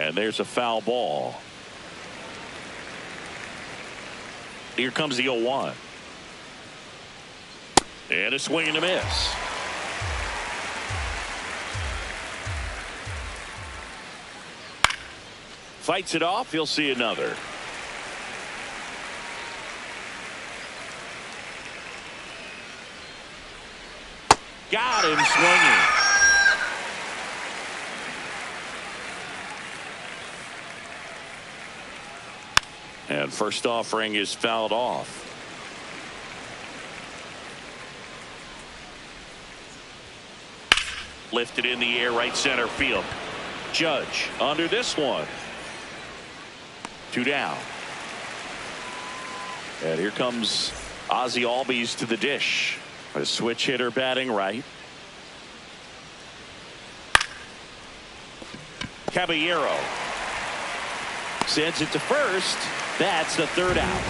And there's a foul ball. Here comes the 0-1. And a swing and a miss. Fights it off. He'll see another. Got him swinging. And first offering is fouled off. Lifted in the air, right center field. Judge under this one. 2 down. And here comes Ozzie Albies to the dish. A switch hitter batting right. Caballero sends it to first. That's the 3rd out.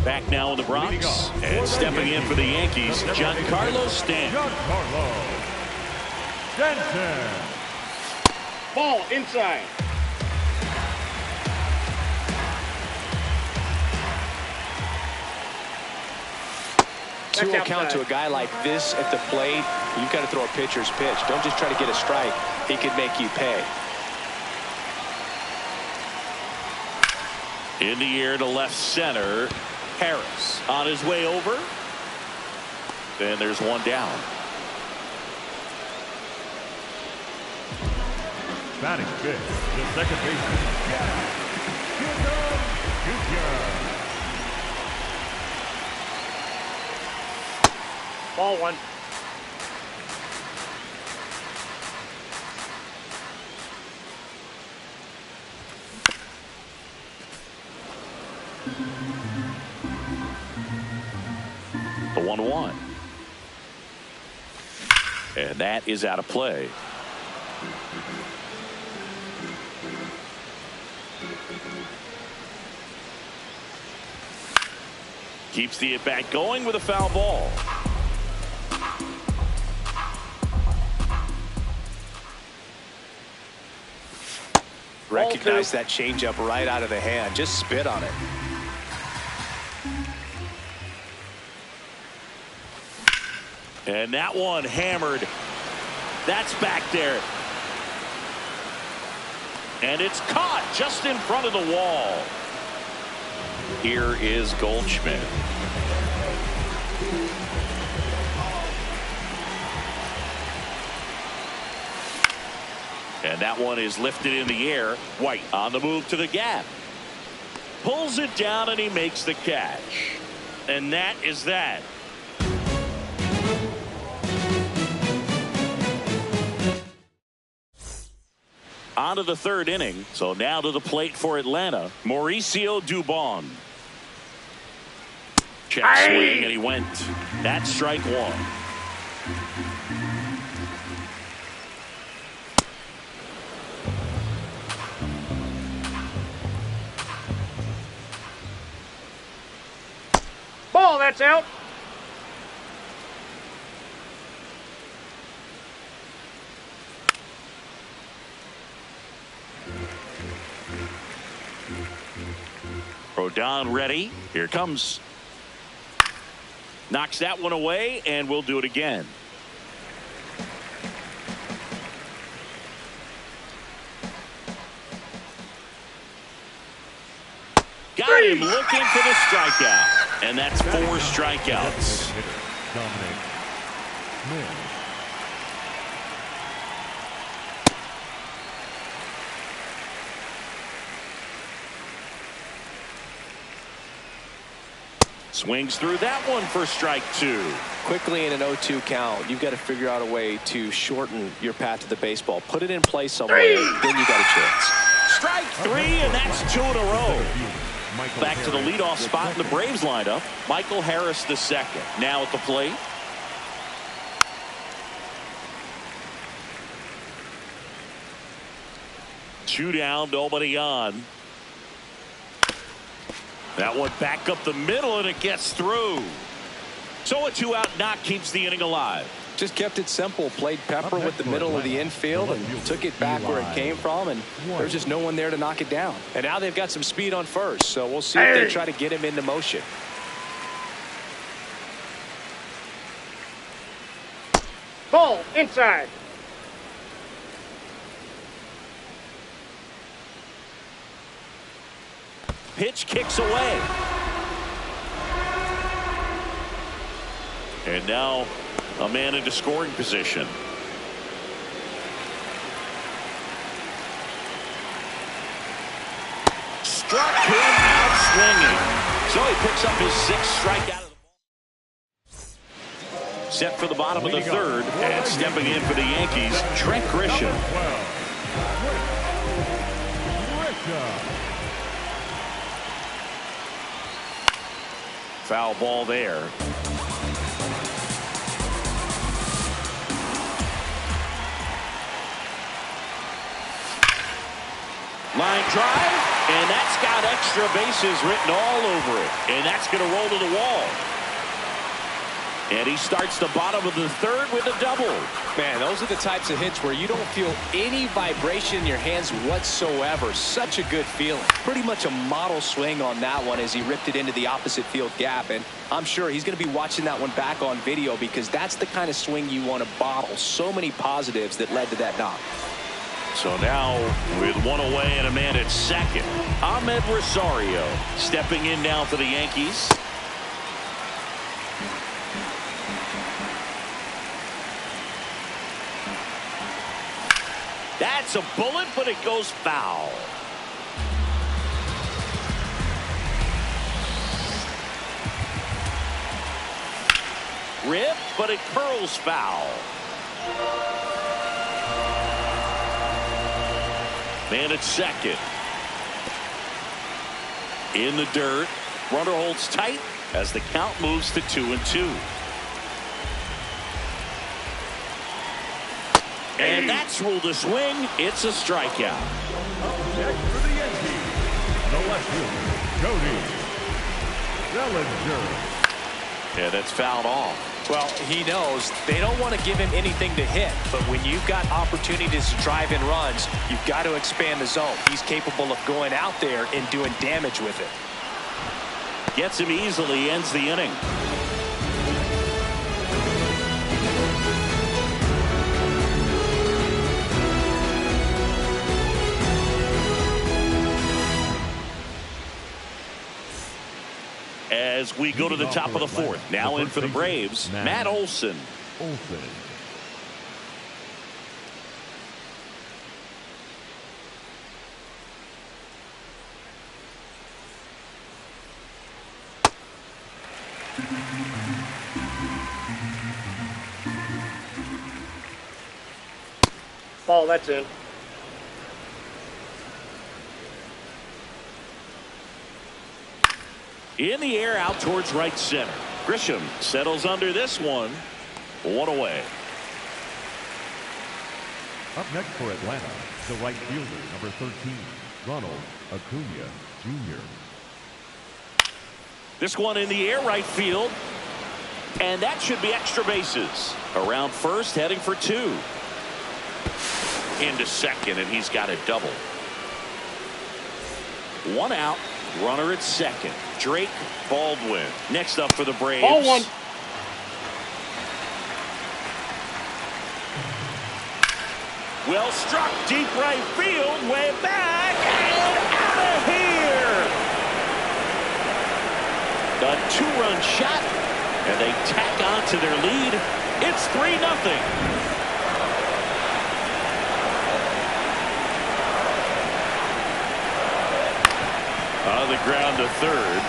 Back now in the Bronx, and stepping in for the Yankees, Giancarlo Stanton. Ball inside. Two will count to a guy like this at the plate. You've got to throw a pitcher's pitch. Don't just try to get a strike. He could make you pay. In the air to left center. Harris on his way over. And there's 1 down. Batting fifth, the second baseman. Ball 1. The 1-1. And that is out of play. Keeps the at-bat going with a foul ball. Recognize that changeup right out of the hand. Just spit on it. And that one hammered. That's back there. And it's caught just in front of the wall. Here is Goldschmidt. And that one is lifted in the air. White on the move to the gap. Pulls it down and he makes the catch. And that is that. On to the 3rd inning. So now to the plate for Atlanta, Mauricio Dubon. Check swing and he went. That's strike 1. Ball, that's out. Rodon ready. Here comes. Knocks that one away, and we'll do it again. Got him looking for the strikeout. And that's 4 strikeouts. Swings through that one for strike 2. Quickly in an 0-2 count, you've got to figure out a way to shorten your path to the baseball. Put it in play somewhere, then you got a chance. Strike 3, and that's 2 in a row. Back to the leadoff spot in the Braves lineup. Michael Harris the second. Now at the plate. Two down, nobody on. That one back up the middle, and it gets through. So a 2-out knock keeps the inning alive. Just kept it simple, played pepper with the middle of the infield and took it back where it came from, and there's just no one there to knock it down. And now they've got some speed on first, so we'll see if they try to get him into motion. Ball inside. Pitch kicks away. And now a man into scoring position. Struck him out swinging. So he picks up his 6th strikeout of the ball. Set for the bottom of the 3rd, and stepping in for the Yankees, Trent Grisham. Foul ball there. Line drive, and that's got extra bases written all over it. And that's going to roll to the wall. And he starts the bottom of the 3rd with a double. Man, those are the types of hits where you don't feel any vibration in your hands whatsoever. Such a good feeling. Pretty much a model swing on that one as he ripped it into the opposite field gap. And I'm sure he's going to be watching that one back on video because that's the kind of swing you want to bottle. So many positives that led to that knock. So now with one away and a man at second, Ahmed Rosario stepping in now for the Yankees. That's a bullet, but it goes foul. Rip, but it curls foul. Man at second. In the dirt. Runner holds tight as the count moves to 2-2. And that's ruled a swing. It's a strikeout. Next for the Yankees, the left fielder, Cody Bellinger. Yeah, that's fouled off. Well, he knows they don't want to give him anything to hit, but when you've got opportunities to drive in runs, you've got to expand the zone. He's capable of going out there and doing damage with it. Gets him easily, ends the inning. As we go to the top of the 4th, now in for the Braves, Matt Olson. Ball, that's in. In the air out towards right center. Grisham settles under this one. One away. Up next for Atlanta, the right fielder, number 13, Ronald Acuna Jr. This one in the air right field. And that should be extra bases. Around first, heading for 2. Into second, and he's got a double. One out. Runner at second. Drake Baldwin. Next up for the Braves. Ball 1. Well struck deep right field. Way back and out of here. A 2-run shot. And they tack on to their lead. It's 3-0. On the ground to third.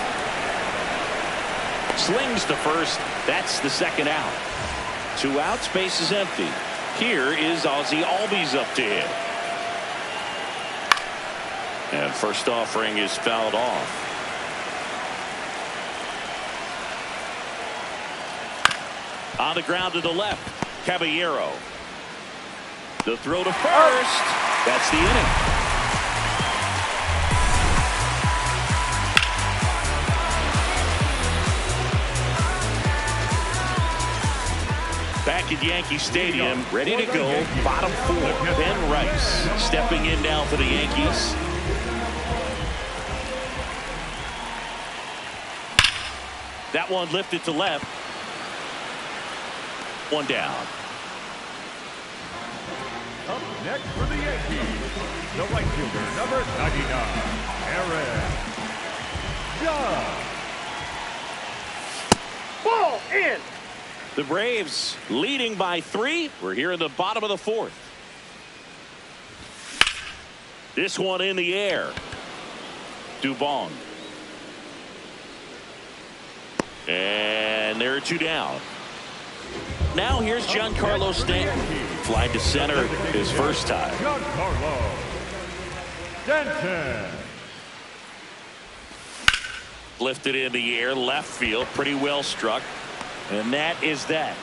Slings to first. That's the second out. 2 outs, base is empty. Here is Ozzie Albies up to hit. And first offering is fouled off. On the ground to the left, Caballero. The throw to first. That's the inning. back at Yankee Stadium, ready to go. Bottom four. Ben Rice stepping in now for the Yankees. That one lifted to left. One down. Up next for the Yankees, the right fielder, number 99, Aaron Judge. Ball in. The Braves leading by 3. We're here in the bottom of the 4th. This one in the air. Dubon. And there are 2 down. Now here's Giancarlo Stanton. Fly to center his first time. Giancarlo Stanton. Lifted in the air, left field, pretty well struck. And that is that.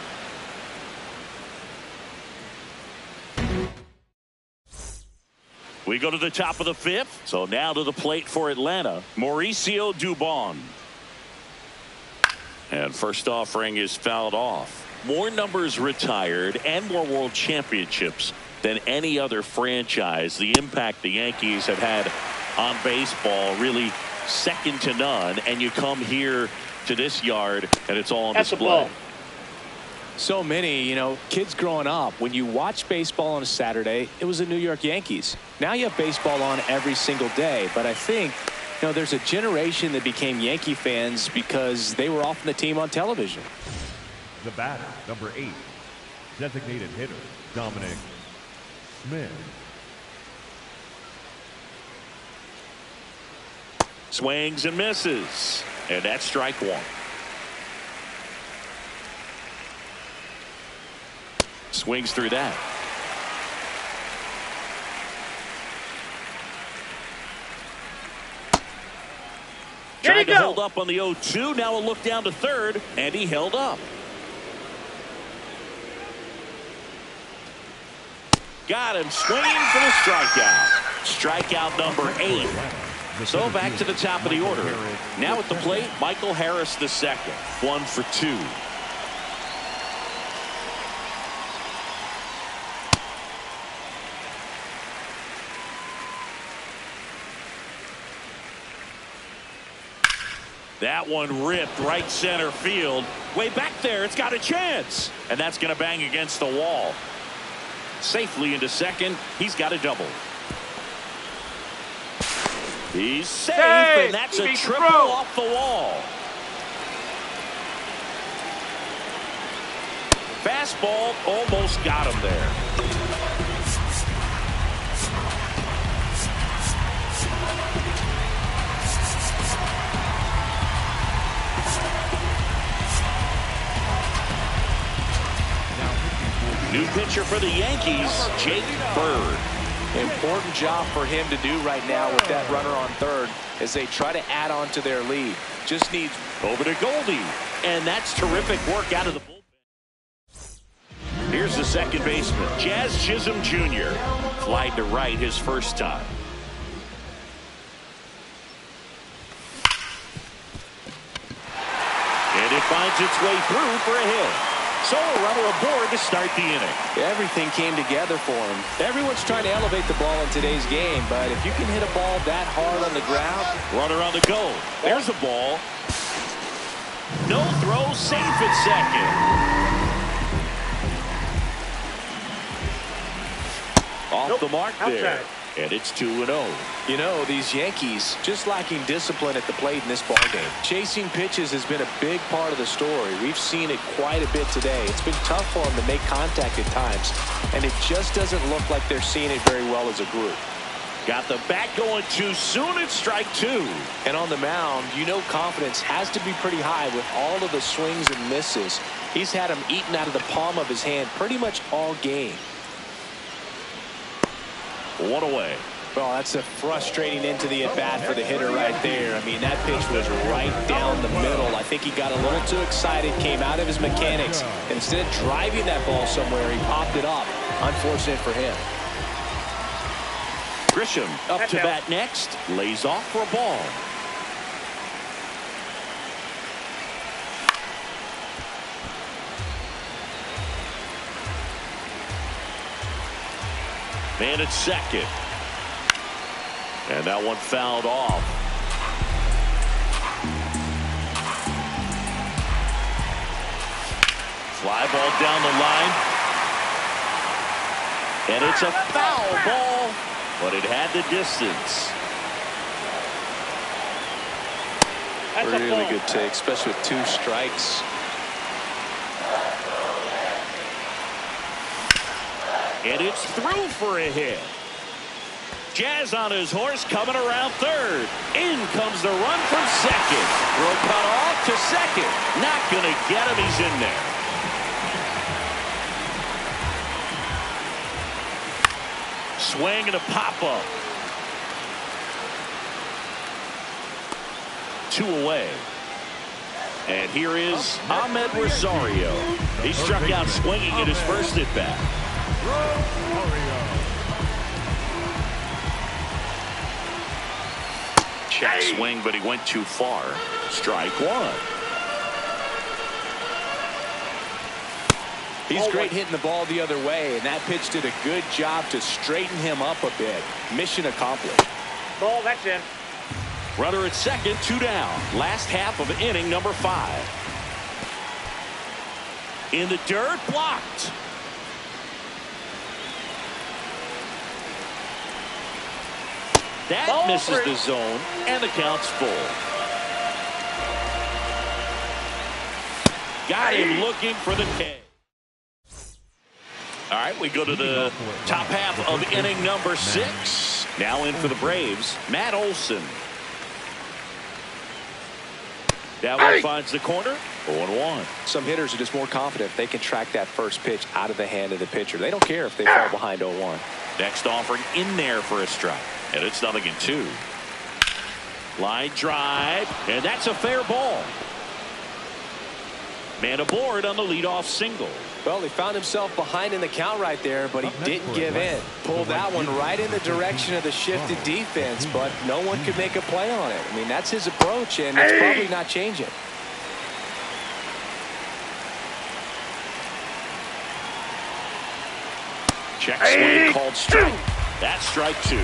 We go to the top of the 5th. So now to the plate for Atlanta, Mauricio Dubon. And first offering is fouled off. More numbers retired and more world championships than any other franchise. The impact the Yankees have had on baseball really second to none. And you come here to this yard and it's all on That's display. a ball. So many, kids growing up, when you watch baseball on a Saturday, it was the New York Yankees. Now you have baseball on every single day. But I think, there's a generation that became Yankee fans because they were often the team on television. The batter, number 8, designated hitter, Dominic Smith. Swings and misses. And that's strike 1. Swings through that. Tried to hold up on the 0-2. Now a look down to third, and he held up. Got him swinging for the strikeout. Strikeout number 8. So back to the top of the order. Now at the plate, Michael Harris II. 1 for 2. That one ripped right center field. Way back there, it's got a chance. And that's going to bang against the wall. Safely into second. He's got a double. He's safe, and that's a triple off the wall. Fastball almost got him there. New pitcher for the Yankees, Jake Bird. Important job for him to do right now with that runner on third as they try to add on to their lead. Just needs over to Goldie. And that's terrific work out of the bullpen. Here's the second baseman, Jazz Chisholm Jr. Flied to right his first time. And it finds its way through for a hit. So a runner aboard to start the inning. Everything came together for him. Everyone's trying to elevate the ball in today's game, but if you can hit a ball that hard on the ground. Runner on the go. There's a ball. No throw, safe at second. Off the mark there. And it's 2-0. These Yankees just lacking discipline at the plate in this ballgame. Chasing pitches has been a big part of the story. We've seen it quite a bit today. It's been tough for them to make contact at times, and it just doesn't look like they're seeing it very well as a group. Got the bat going too soon. It's strike 2. And on the mound, confidence has to be pretty high with all of the swings and misses. He's had them eaten out of the palm of his hand pretty much all game. 1 away. Well, that's a frustrating into the at-bat for the hitter right there. I mean, that pitch was right down the middle. I think he got a little too excited, came out of his mechanics. Instead of driving that ball somewhere, he popped it up. Unfortunate for him. Grisham up to bat next. Lays off for a ball. Man at second. And that one fouled off. Fly ball down the line. And it's a foul ball, but it had the distance. That's a Really ball. good take, especially with 2 strikes. And it's through for a hit. Jazz on his horse coming around third. In comes the run from second. Throw cut off to second. Not going to get him. He's in there. Swing and a pop-up. 2 away. And here is Ahmed Rosario. He struck out swinging at his first at-bat. Check swing, but he went too far. Strike 1. He's great hitting the ball the other way, and that pitch did a good job to straighten him up a bit. Mission accomplished. Ball, that's in. Runner at second, 2 down. Last half of inning number 5. In the dirt, blocked. That Ball misses 3. the zone, and the count's full. Got him looking for the K. All right, we go to the top half of inning number 6. Now in for the Braves, Matt Olson. That one finds the corner. 0-1. Some hitters are just more confident if they can track that first pitch out of the hand of the pitcher. They don't care if they fall behind 0-1. Next offering in there for a strike. And it's 0-2. Line drive. And that's a fair ball. Man aboard on the leadoff single. Well, he found himself behind in the count right there, but he didn't give in. Pulled that one right in the direction of the shifted defense, but no one could make a play on it. I mean, that's his approach, and it's probably not changing. Check swing called strike. That's strike 2.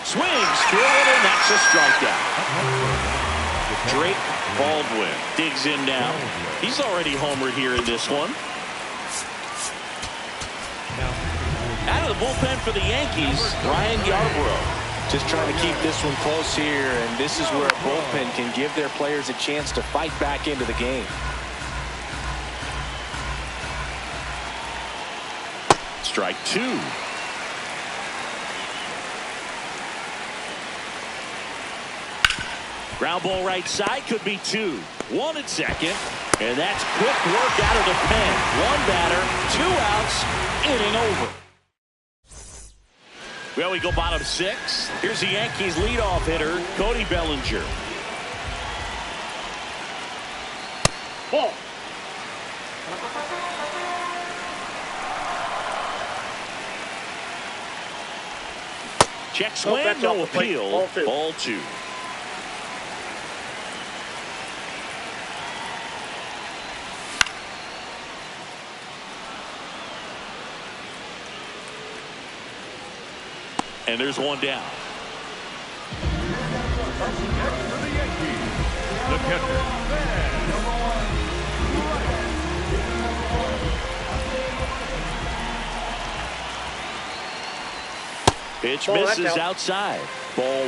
Swings through it, and that's a strikeout. Drake Baldwin digs in now. He's already homered here in this one. Out of the bullpen for the Yankees, Ryan Yarbrough. Just trying to keep this one close here, and this is where a bullpen can give their players a chance to fight back into the game. Strike 2. Ground ball right side, could be 2. 1 at second, and that's quick work out of the pen. 1 batter, 2 outs, inning over. Well, we go bottom 6. Here's the Yankees leadoff hitter, Cody Bellinger. Ball. Check swing, no appeal. Ball 2. And there's 1 down. For the Yankees, the catcher, Pitch Ball, misses that's out. outside. Ball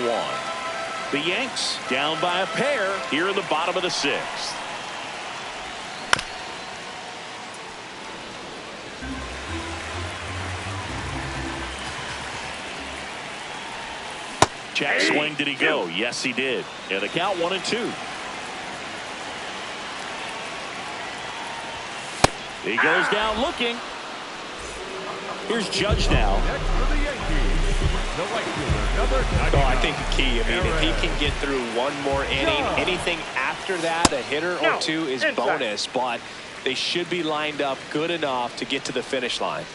1. The Yanks down by a pair here in the bottom of the 6th. Check swing, did he go? Yes, he did. And the count 1-2. He goes down looking. Here's Judge now. next for the Yankees, the right fielder, number 99. Oh, I think the key, I mean, if he can get through 1 more inning, anything after that, a hitter or 2 is bonus, but they should be lined up good enough to get to the finish line.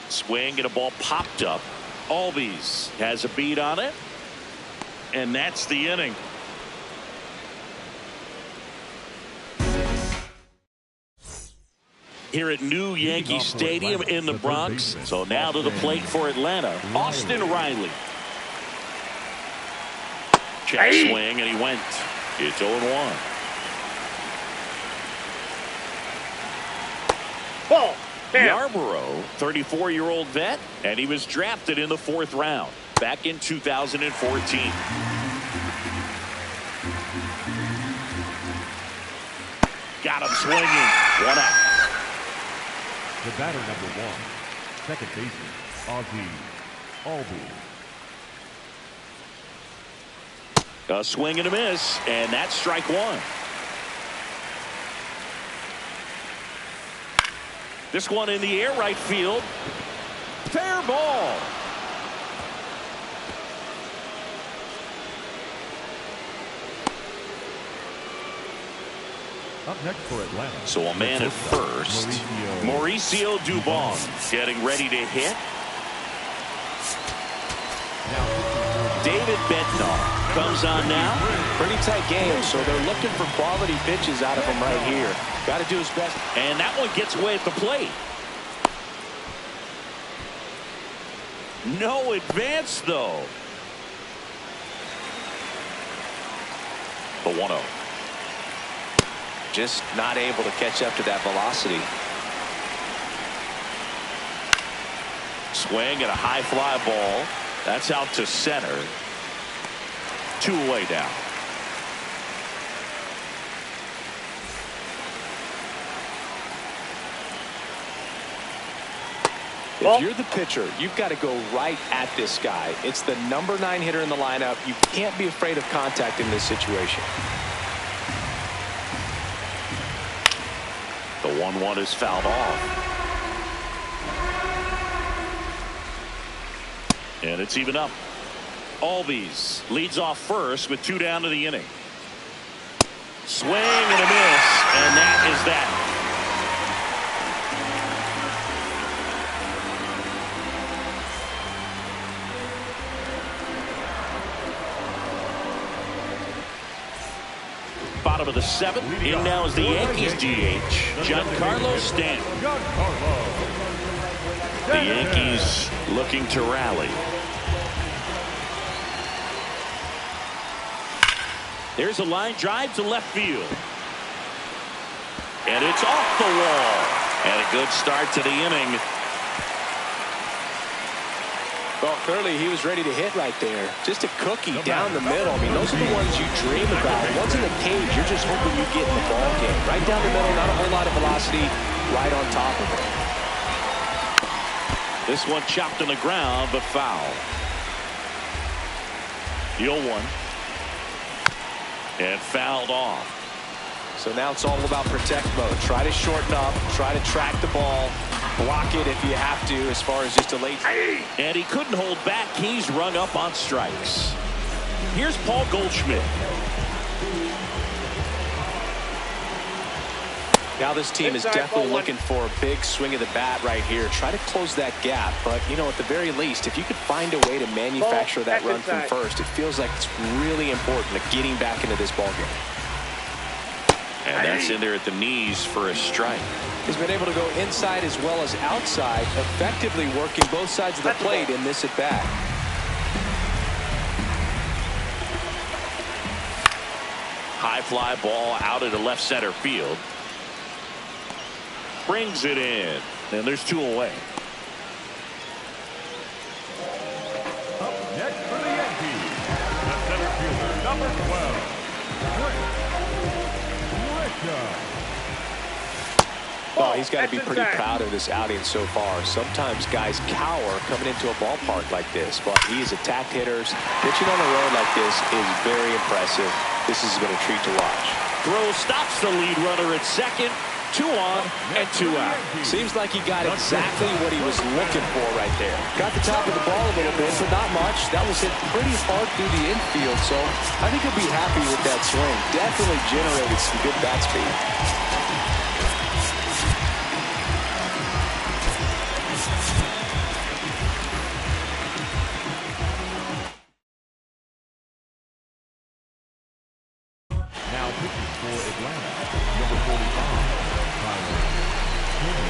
Swing and a ball popped up. Albies has a beat on it, and that's the inning. here at new Yankee Stadium in the Bronx. So now to the plate for Atlanta, Austin Riley. Check swing, and he went. It's 0-1. Ball. Yarborough, 34-year-old vet, and he was drafted in the 4th round back in 2014. Got him swinging. 1 out. The batter number 1, second baseman, Ozzie Albies. A swing and a miss, and that's strike 1. This one in the air, right field. Fair ball. Up next for Atlanta. So a man at first. Mauricio Dubon getting ready to hit. David Bednar comes on now. Pretty tight game, so they're looking for quality pitches out of him right here. Got to do his best. And that one gets away at the plate. No advance, though. The 1-0. Just not able to catch up to that velocity. Swing and a high fly ball. That's out to center. 2 away down. If you're the pitcher, you've got to go right at this guy. It's the number 9 hitter in the lineup. You can't be afraid of contact in this situation. The 1-1 is fouled off. And it's even up. Albies leads off first with 2 down to the inning. Swing and a miss, and that is that. Bottom of the 7th. In now is the Yankees DH, Giancarlo Stanton. The Yankees looking to rally. There's a line drive to left field. And it's off the wall. And a good start to the inning. Well, clearly he was ready to hit right there. Just a cookie down the middle. I mean, those are the ones you dream about. Once in the cage, you're just hoping you get in the ball game. Right down the middle, not a whole lot of velocity, right on top of it. This one chopped on the ground, but foul. The 0-1. And fouled off. So now it's all about protect mode. Try to shorten up, try to track the ball, block it if you have to, as far as just a late. And he couldn't hold back. He's rung up on strikes. Here's Paul Goldschmidt. Now this team is definitely looking for a big swing of the bat right here. Try to close that gap. But, you know, at the very least, if you could find a way to manufacture that run from first, it feels like it's really important to getting back into this ball game. And that's in there at the knees for a strike. He's been able to go inside as well as outside, effectively working both sides of the plate in this at bat. High fly ball out into left center field. Brings it in. And there's 2 away. Up next for the Yankees, the center fielder, number 12, Oh, he's got to be pretty proud of this outing so far. Sometimes guys cower coming into a ballpark like this, but he's attacked hitters. Pitching on the road like this is very impressive. This has been a treat to watch. Throw stops the lead runner at second. 2 on and 2 out. Seems like he got exactly what he was looking for right there. Got the top of the ball a little bit, but not much. That was hit pretty hard through the infield, so I think he'll be happy with that swing. Definitely generated some good bat speed. Now pitching for Atlanta, number 45, Tyler Henry.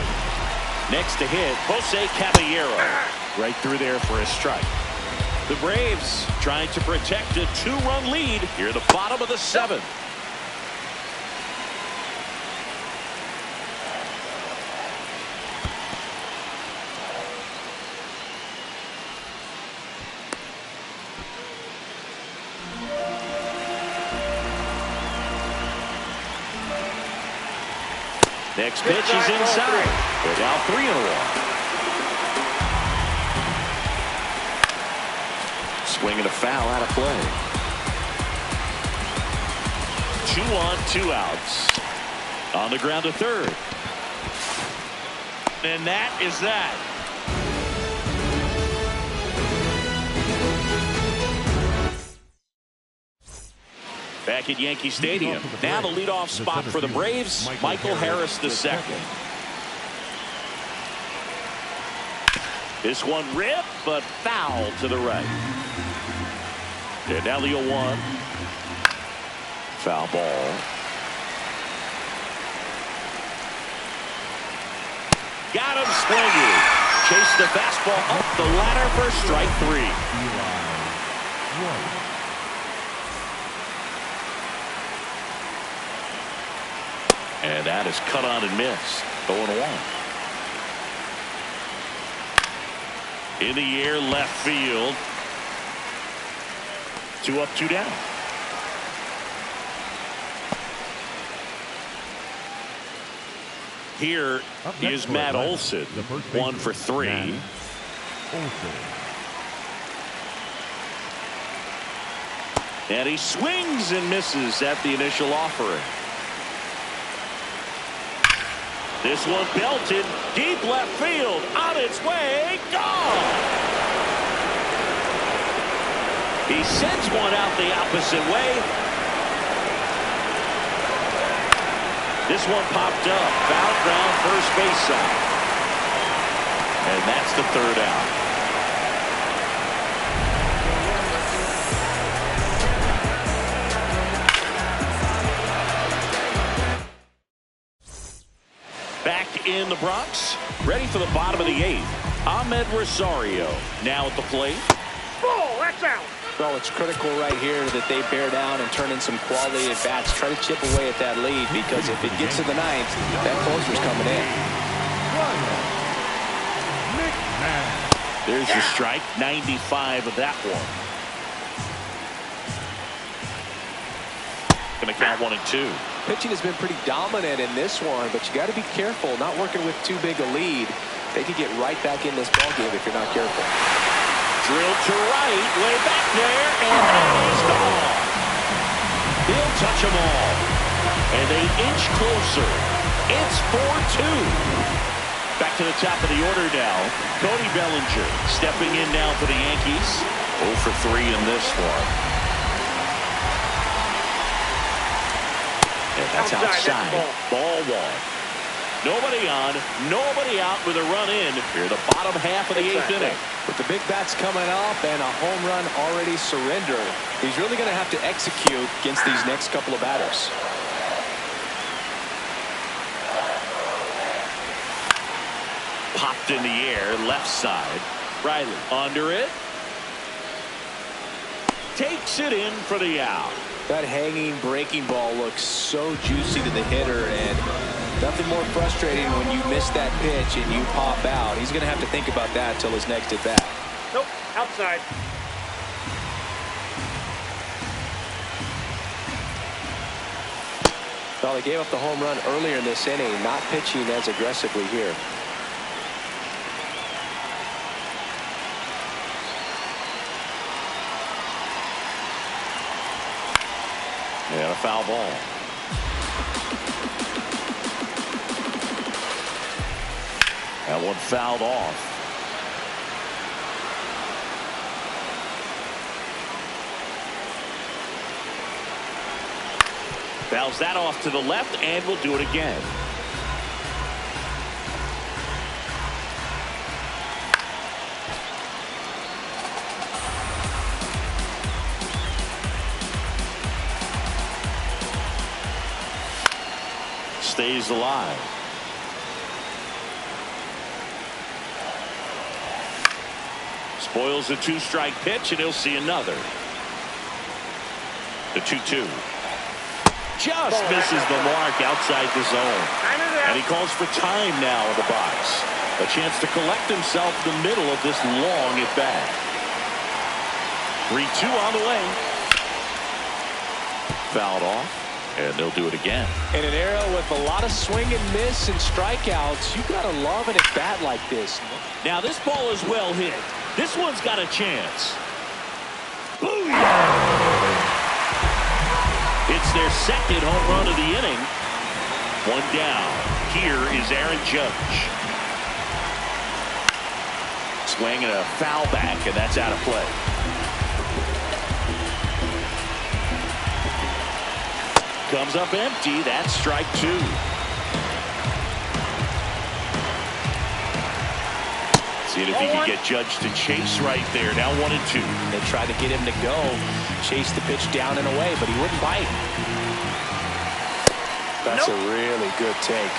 Next to hit, Jose Caballero. Right through there for a strike. The Braves trying to protect a 2-run lead here at the bottom of the 7th. Next pitch is inside. They're now 3-1. Swinging a foul out of play. 2 on, 2 outs. On the ground to third. And that is that. Back at Yankee Stadium. Now the leadoff spot for the Braves, Michael Harris II. This one ripped, but foul to the right. And now the 0-1. Foul ball. Got him swinging. Chased the fastball up the ladder for strike 3. And that is cut on and missed. 0-1. In the air, left field. 2 up, 2 down. Here is Matt Olson, 1 for 3. And he swings and misses at the initial offering. This one belted deep left field, on its way, gone. He sends one out the opposite way. This one popped up, foul ground, first base side. And that's the 3rd out. Back in the Bronx, ready for the bottom of the 8th. Ahmed Rosario now at the plate. Oh, that's out. Well, it's critical right here that they bear down and turn in some quality at bats. Try to chip away at that lead, because if it gets to the 9th, that closer's coming in. There's the strike, 95 of that one. Going to count 1 and 2. Pitching has been pretty dominant in this one, but you got to be careful. Not working with too big a lead. They could get right back in this ballgame if you're not careful. Drilled to right, way back there, and that is gone. He'll touch them all. And they inch closer. It's 4-2. Back to the top of the order now. Cody Bellinger stepping in now for the Yankees. 0 for 3 in this one. And that's outside. Ball 1. Nobody on, nobody out with a run in here, the bottom half of the 8th inning. With the big bats coming up and a home run already surrendered, he's really going to have to execute against these next couple of batters. Popped in the air, left side. Riley under it. Takes it in for the out. That hanging breaking ball looks so juicy to the hitter, and nothing more frustrating when you miss that pitch and you pop out. He's going to have to think about that until his next at bat. Nope, outside. Well, he gave up the home run earlier in this inning, not pitching as aggressively here. And a foul ball. That one fouled off. Fouls that off to the left, and will do it again. Stays alive. Spoils the 2-strike pitch, and he'll see another. The 2-2. Just misses the mark outside the zone. And he calls for time now in the box. A chance to collect himself in the middle of this long at bat. 3-2 on the way. Fouled off, and they'll do it again. In an era with a lot of swing and miss and strikeouts, you gotta love an at bat like this. Now this ball is well hit. This one's got a chance. Booyah! It's their second home run of the inning. One down. Here is Aaron Judge. Swing and a foul back, and that's out of play. Comes up empty. That's strike 2. Seeing if he can get Judge to chase right there. Now 1-2. They tried to get him to go, chase the pitch down and away, but he wouldn't bite. That's a really good take.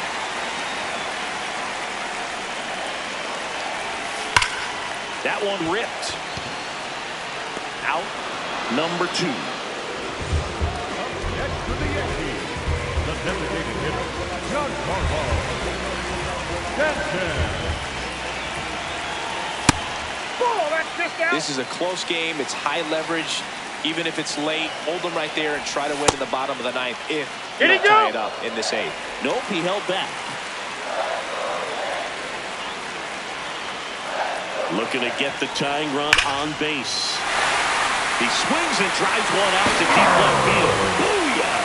That one ripped. Out. Number 2. Next for the Yankees, the designated hitter, Giancarlo Stanton. This is a close game. It's high leverage. Even if it's late, hold them right there and try to win in the bottom of the 9th if you tie it up in this 8th. Nope, he held back. Looking to get the tying run on base. He swings and drives one out to deep left field. Booyah!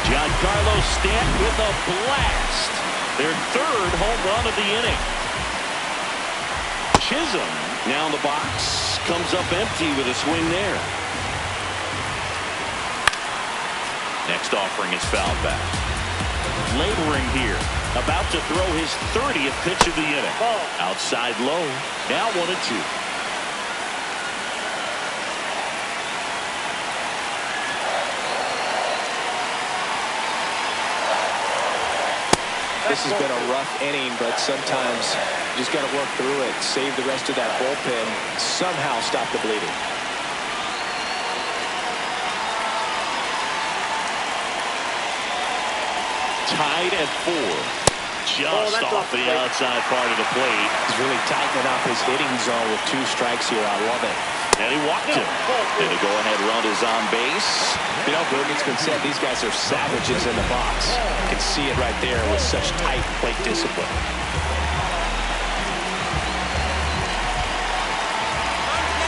Giancarlo Stanton with a blast. Their 3rd home run of the inning. Chisholm now in the box. Comes up empty with a swing there. Next offering is fouled back. Laboring here. About to throw his 30th pitch of the inning. Outside low. Now 1-2. This has been a rough inning, but sometimes you just got to work through it, save the rest of that bullpen, somehow stop the bleeding. Tied at 4. Just off the outside part of the plate. He's really tightening up his hitting zone with 2 strikes here. I love it. And he walked him. And the go-ahead run is on base. You know, Boog, it's been said these guys are savages in the box. You can see it right there with such tight plate discipline.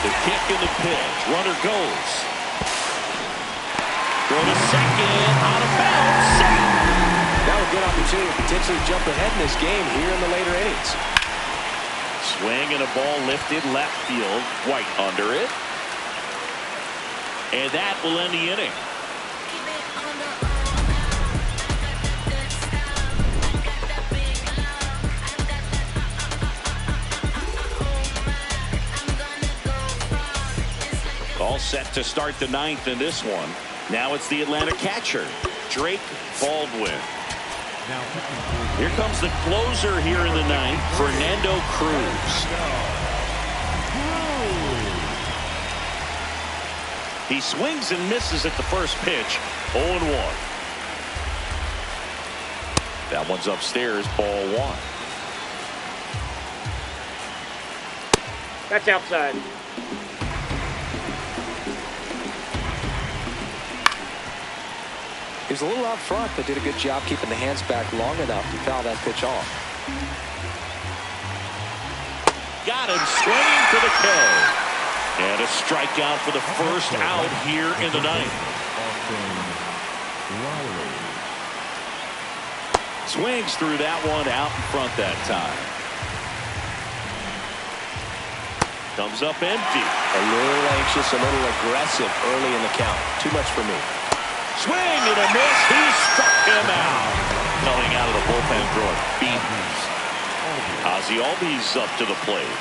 The kick and the pitch. Runner goes. Throw to second. Out of bounds. Safe. Now a good opportunity to potentially jump ahead in this game here in the later innings. Swing and a ball lifted left field. White under it. And that will end the inning. All set to start the 9th in this one. Now it's the Atlanta catcher, Drake Baldwin. Here comes the closer here in the 9th, Fernando Cruz. He swings and misses at the first pitch, 0-1. That one's upstairs, ball 1. That's outside. He was a little out front, but did a good job keeping the hands back long enough to foul that pitch off. Got him swinging for the kill. And a strikeout for the first out here in the 9th. Swings through that one out in front that time. Comes up empty. A little anxious, a little aggressive early in the count. Too much for me. Swing and a miss. He struck him out. Coming out of the bullpen throwing beatings. Ozzie Albies up to the plate.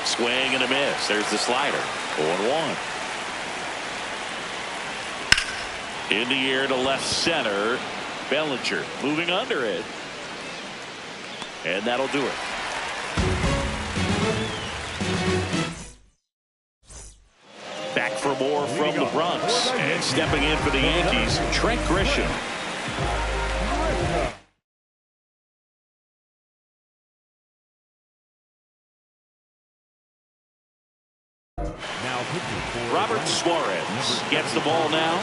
Swing and a miss. There's the slider. 0-1. In the air to left center. Bellinger moving under it. And that'll do it. Back for more from the Bronx. And stepping in for the Yankees, Trent Grisham. Now pitching for Robert Suarez gets the ball now.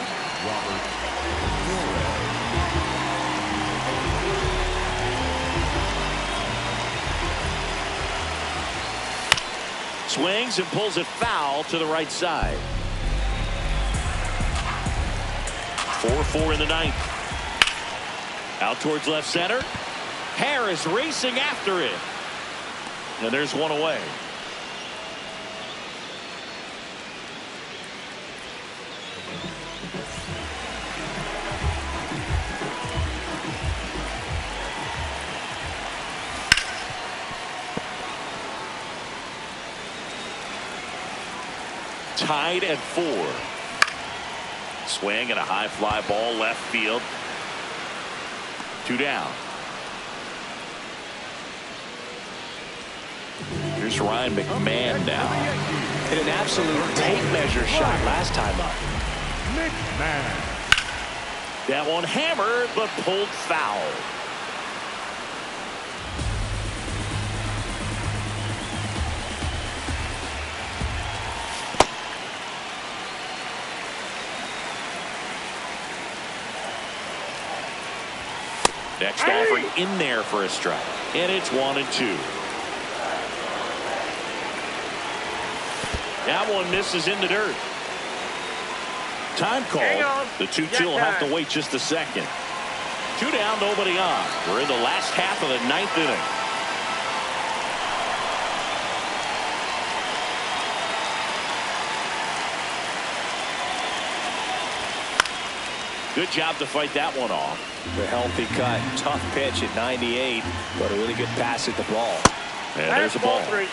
Robert Swings and pulls it foul to the right side. 4-4 in the ninth. Out towards left center. Harris racing after it. And there's one away. Tied at 4. Swing and a high fly ball left field. 2 down. Here's Ryan McMahon now. Hit an absolute tape measure shot last time up. McMahon. That one hammered but pulled foul. Next offering in there for a strike. And it's 1-2. That one misses in the dirt. Time call. The 2-2 will have to wait just a second. 2 down, nobody on. We're in the last half of the 9th inning. Good job to fight that one off. The healthy cut. Tough pitch at 98, but a really good pass at the ball. And there's a ball. 3.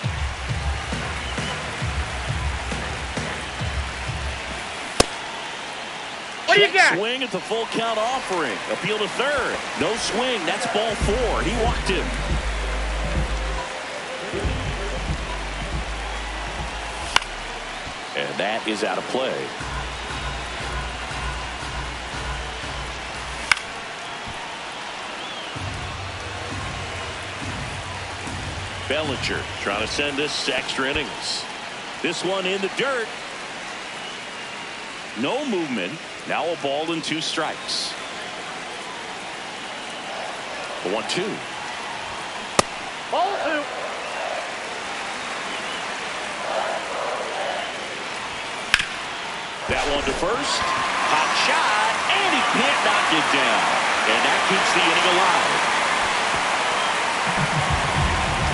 What do you got? Swing at the full count offering. Appeal to third. No swing. That's ball 4. He walked him. And that is out of play. Bellinger trying to send this to extra innings. This one in the dirt. No movement. Now a ball and 2 strikes. The 1-2. Ball 2. That one to first. Hot shot. And he can't knock it down. And that keeps the inning alive.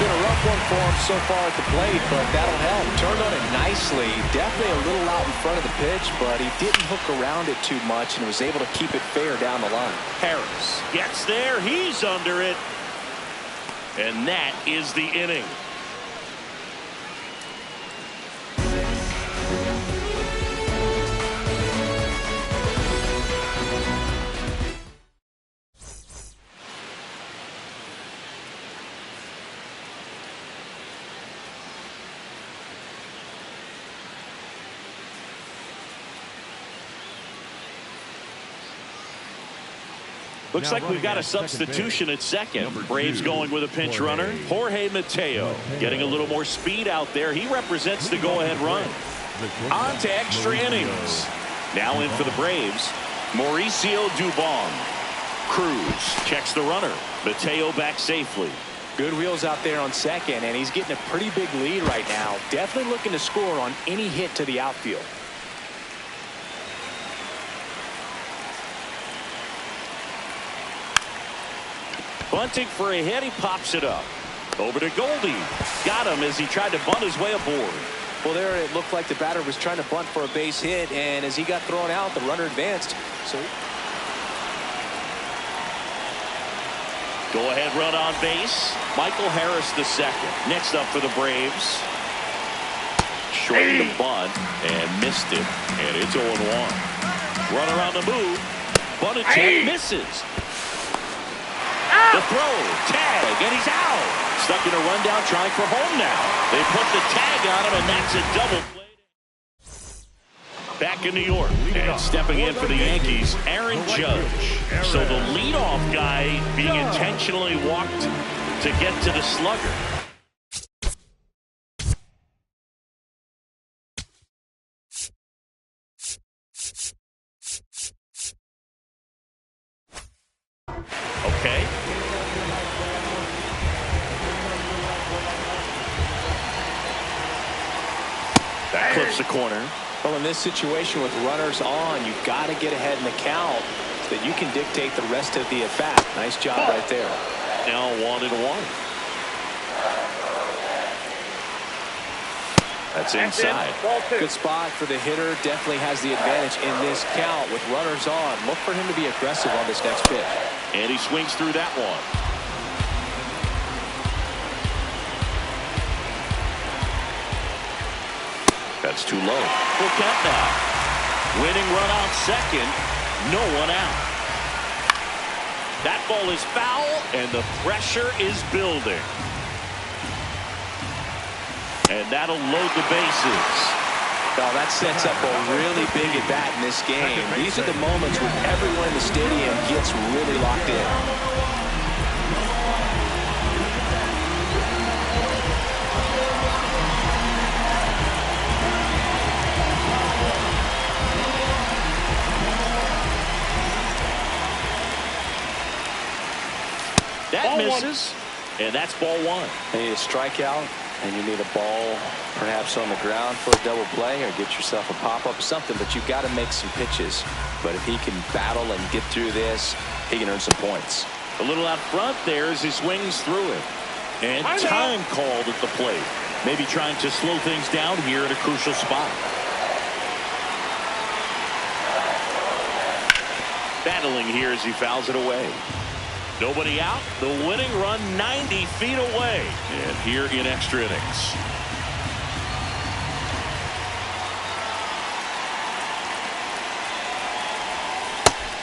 Been a rough one for him so far at the plate, but that'll help. Turned on it nicely. Definitely a little out in front of the pitch, but he didn't hook around it too much and was able to keep it fair down the line. Harris gets there. He's under it. And that is the inning. Looks like we've got a substitution at second. Braves going with a pinch runner. Jorge Mateo getting a little more speed out there. He represents the go-ahead run. On to extra innings. Now in for the Braves, Mauricio Dubon. Cruz checks the runner. Mateo back safely. Good wheels out there on second, and he's getting a pretty big lead right now. Definitely looking to score on any hit to the outfield. Bunting for a hit. He pops it up. Over to Goldie. Got him as he tried to bunt his way aboard. Well, there it looked like the batter was trying to bunt for a base hit, and as he got thrown out, the runner advanced. So go ahead run on base. Michael Harris the second. Next up for the Braves. Short the bunt and missed it. And it's 0-1. Runner on the move. Bunted check misses. throw. Tag, and he's out. Stuck in a rundown trying for home now. They put the tag on him, and that's a double play. Back in New York, and stepping in for the Yankees, Aaron Judge. So the leadoff guy being intentionally walked to get to the slugger. Okay. That clips the corner. Well, in this situation with runners on, you've got to get ahead in the count so that you can dictate the rest of the at-bat. Nice job right there. Now 1-1. That's inside. Good spot for the hitter. Definitely has the advantage in this count with runners on. Look for him to be aggressive on this next pitch. And he swings through that one. That's too low. Full count now. Winning run on second. No one out. That ball is foul, and the pressure is building. And that'll load the bases. Well, that sets up a really big at-bat in this game. These are the moments when everyone in the stadium gets really locked in. That misses, and that's ball one. You need a strikeout, and you need a ball perhaps on the ground for a double play, or get yourself a pop-up or something, but you've got to make some pitches. But if he can battle and get through this, he can earn some points. A little out front there as he swings through it. And time called at the plate. Maybe trying to slow things down here at a crucial spot. Battling here as he fouls it away. Nobody out. The winning run 90 feet away. And here in extra innings.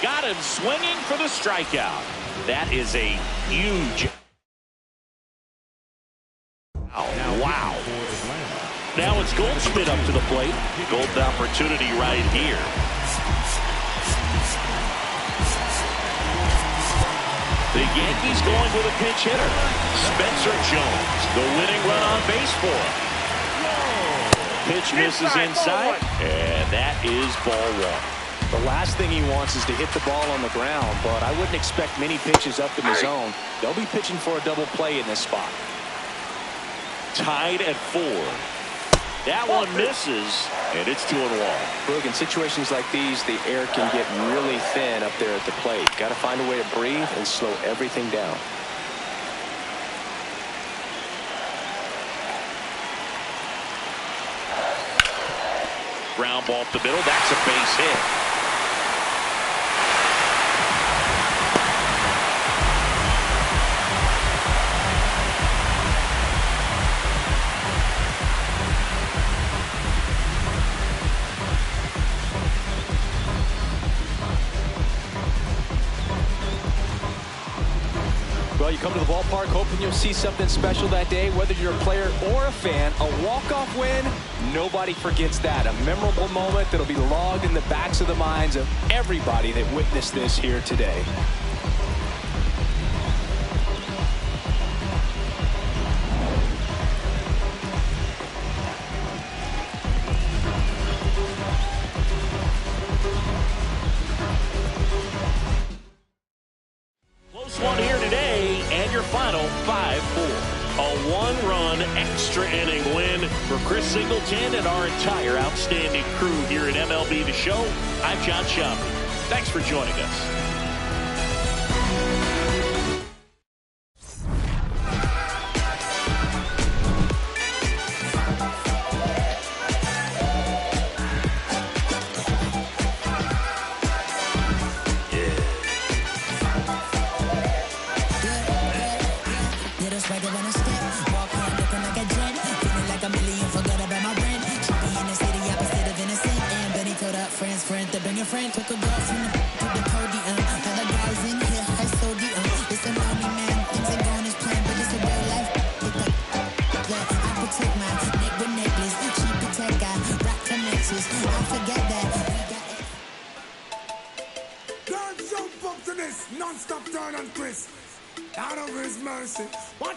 Got him swinging for the strikeout. That is a huge. Wow. Now it's Goldschmidt up to the plate. Golden opportunity right here. The Yankees going with a pinch hitter. Spencer Jones, the winning run on base for him. Pitch misses inside, and that is ball one. The last thing he wants is to hit the ball on the ground, but I wouldn't expect many pitches up in the zone. They'll be pitching for a double play in this spot. Tied at 4. That one misses, and it's 2-1. Look, in situations like these, the air can get really thin up there at the plate. Got to find a way to breathe and slow everything down. Ground ball up the middle. That's a base hit. Well, you come to the ballpark hoping you'll see something special that day, whether you're a player or a fan. A walk-off win, nobody forgets that. A memorable moment that'll be logged in the backs of the minds of everybody that witnessed this here today. One here today, and your final 5-4. A one-run extra inning win for Chris Singleton and our entire outstanding crew here at MLB The Show. I'm John Schaub. Thanks for joining us. Friend took a girl from the podium. Other guys in here, I so the it's a lonely man. Don't jump up to this non-stop turn and twist. Out of his mercy. Watch